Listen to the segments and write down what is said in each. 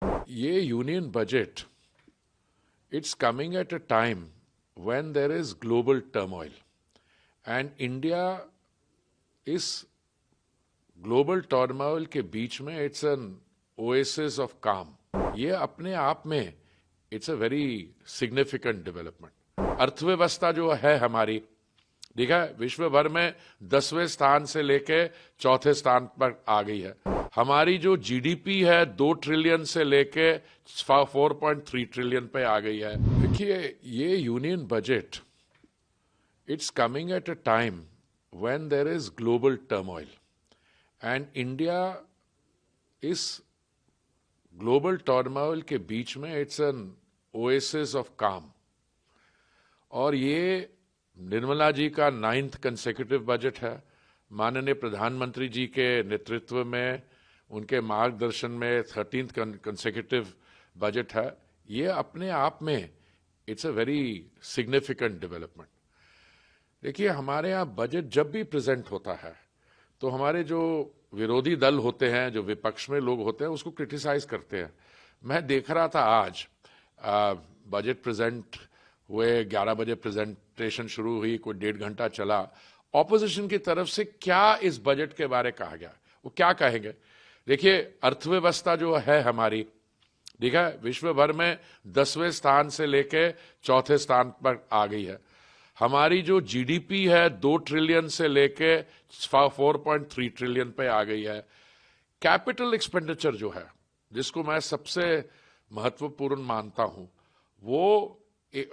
ये union budget, it's coming at a time when there is global turmoil and India इस global turmoil के बीच में it's an oasis of काम। ये अपने आप में it's a very significant development. अर्थव्यवस्था जो है हमारी, देखा विश्व भर में 10वें स्थान से लेके चौथे स्थान पर आ गई है। हमारी जो जीडीपी है 2 ट्रिलियन से लेके 4.3 ट्रिलियन पे आ गई है। देखिए ये union budget, it's coming at a time when there is global turmoil and India इस ग्लोबल टर्मोइल के बीच में इट्स एन ओएसिस ऑफ काम। और ये निर्मला जी का 9th कंसेक्यूटिव बजट है। माननीय प्रधानमंत्री जी के नेतृत्व में, उनके मार्गदर्शन में 13th कंसेक्यूटिव बजट है। ये अपने आप में it's a very significant development. देखिए हमारे यहाँ बजट जब भी प्रेजेंट होता है तो हमारे जो विरोधी दल होते हैं, जो विपक्ष में लोग होते हैं, उसको क्रिटिसाइज करते हैं। मैं देख रहा था आज बजट प्रेजेंट हुए, 11 बजे प्रेजेंटेशन शुरू हुई, कोई 1.5 घंटा चला। ऑपोजिशन की तरफ से क्या इस बजट के बारे कहा गया, वो क्या कहेंगे? देखिए अर्थव्यवस्था जो है हमारी, देखा विश्व भर में 10वें स्थान से लेके चौथे स्थान पर आ गई है। हमारी जो जीडीपी है 2 ट्रिलियन से लेके 4.3 ट्रिलियन पे आ गई है। कैपिटल एक्सपेंडिचर जो है, जिसको मैं सबसे महत्वपूर्ण मानता हूं, वो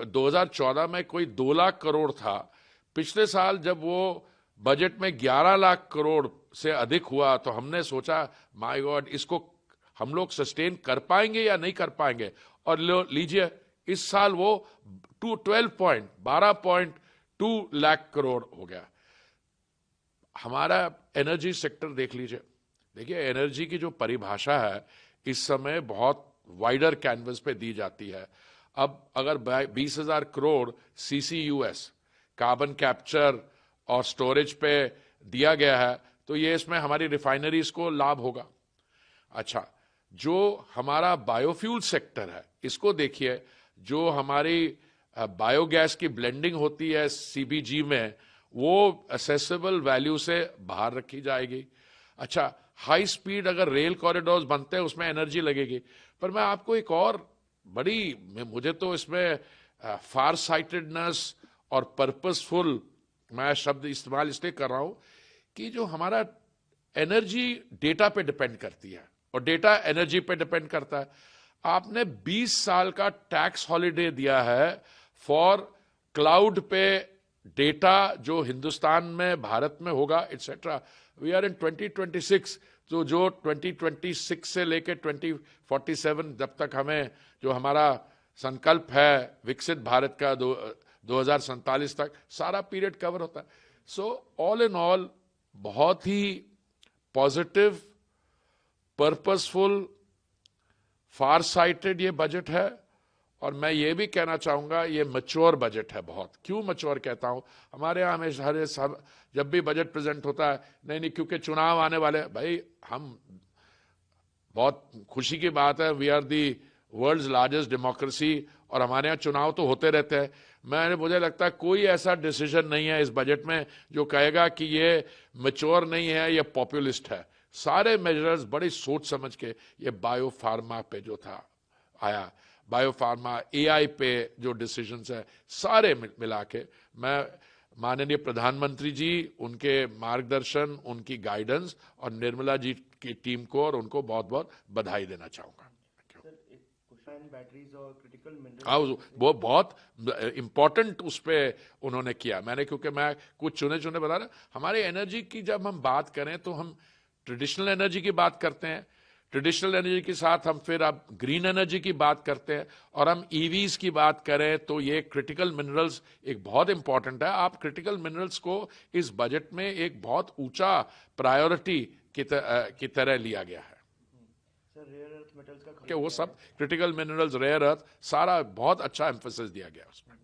2014 में कोई 2 लाख करोड़ था। पिछले साल जब वो बजट में 11 लाख करोड़ से अधिक हुआ तो हमने सोचा माय गॉड, इसको हम लोग सस्टेन कर पाएंगे या नहीं कर पाएंगे। और लीजिए इस साल वो 12.2 लाख करोड़ हो गया। हमारा एनर्जी सेक्टर देख लीजिए। देखिए एनर्जी की जो परिभाषा है इस समय बहुत वाइडर कैनवस पे दी जाती है। अब अगर 20,000 करोड़ CCUS कार्बन कैप्चर और स्टोरेज पे दिया गया है तो ये इसमें हमारी रिफाइनरीज को लाभ होगा। अच्छा, जो हमारा बायोफ्यूल सेक्टर है इसको देखिए। जो हमारी बायोगैस की ब्लेंडिंग होती है CBG में, वो असेसेबल वैल्यू से बाहर रखी जाएगी। अच्छा, हाई स्पीड अगर रेल कॉरिडोर्स बनते हैं उसमें एनर्जी लगेगी। पर मैं आपको एक और मुझे तो इसमें फार साइटेडनेस और पर्पसफुल मैं शब्द इस्तेमाल इसलिए कर रहा हूं कि जो हमारा एनर्जी डेटा पे डिपेंड करती है और डेटा एनर्जी पे डिपेंड करता है। आपने 20 साल का टैक्स हॉलिडे दिया है फॉर क्लाउड पे डेटा जो हिंदुस्तान में, भारत में होगा एटसेट्रा। वी आर इन 2026, तो जो 2026 से लेके 2047 जब तक हमें जो हमारा संकल्प है विकसित भारत का 2047 तक, सारा पीरियड कवर होता है। सो ऑल इन ऑल बहुत ही पॉजिटिव, पर्पसफुल, फार साइटेड ये बजट है। और मैं ये भी कहना चाहूंगा ये मैच्योर बजट है बहुत। क्यों मैच्योर कहता हूं? हमारे यहाँ हमेशा जब भी बजट प्रेजेंट होता है, नहीं क्योंकि चुनाव आने वाले, भाई हम बहुत खुशी की बात है, we are the world's largest democracy और हमारे यहाँ चुनाव तो होते रहते हैं। मुझे लगता है कोई ऐसा डिसीजन नहीं है इस बजट में जो कहेगा कि ये मैच्योर नहीं है, ये पॉपुलिस्ट है। सारे मेजर्स बड़ी सोच समझ के, ये बायो फार्मा पे जो था आया, बायो फार्मा, AI पे जो डिसीजंस है, सारे मिला के मैं माननीय प्रधानमंत्री जी, उनके मार्गदर्शन, उनकी गाइडेंस और निर्मला जी की टीम को और उनको बहुत बहुत बधाई देना चाहूंगा। बैटरीज और क्रिटिकल मिनरल्स, वो बहुत इंपॉर्टेंट उस पर उन्होंने किया। क्योंकि मैं कुछ चुने बता रहा। हमारे एनर्जी की जब हम बात करें तो हम ट्रेडिशनल एनर्जी की बात करते हैं, ट्रेडिशनल एनर्जी के साथ हम फिर अब ग्रीन एनर्जी की बात करते हैं, और हम EVs की बात करें तो ये क्रिटिकल मिनरल्स एक बहुत इंपॉर्टेंट है। आप क्रिटिकल मिनरल्स को इस बजट में एक बहुत ऊंचा प्रायोरिटी की तरह लिया गया है। सर रेयर अर्थ मेटल्स का कि वो सब क्रिटिकल मिनरल्स, रेयर अर्थ, सारा बहुत अच्छा एम्फेसिस दिया गया उसमें।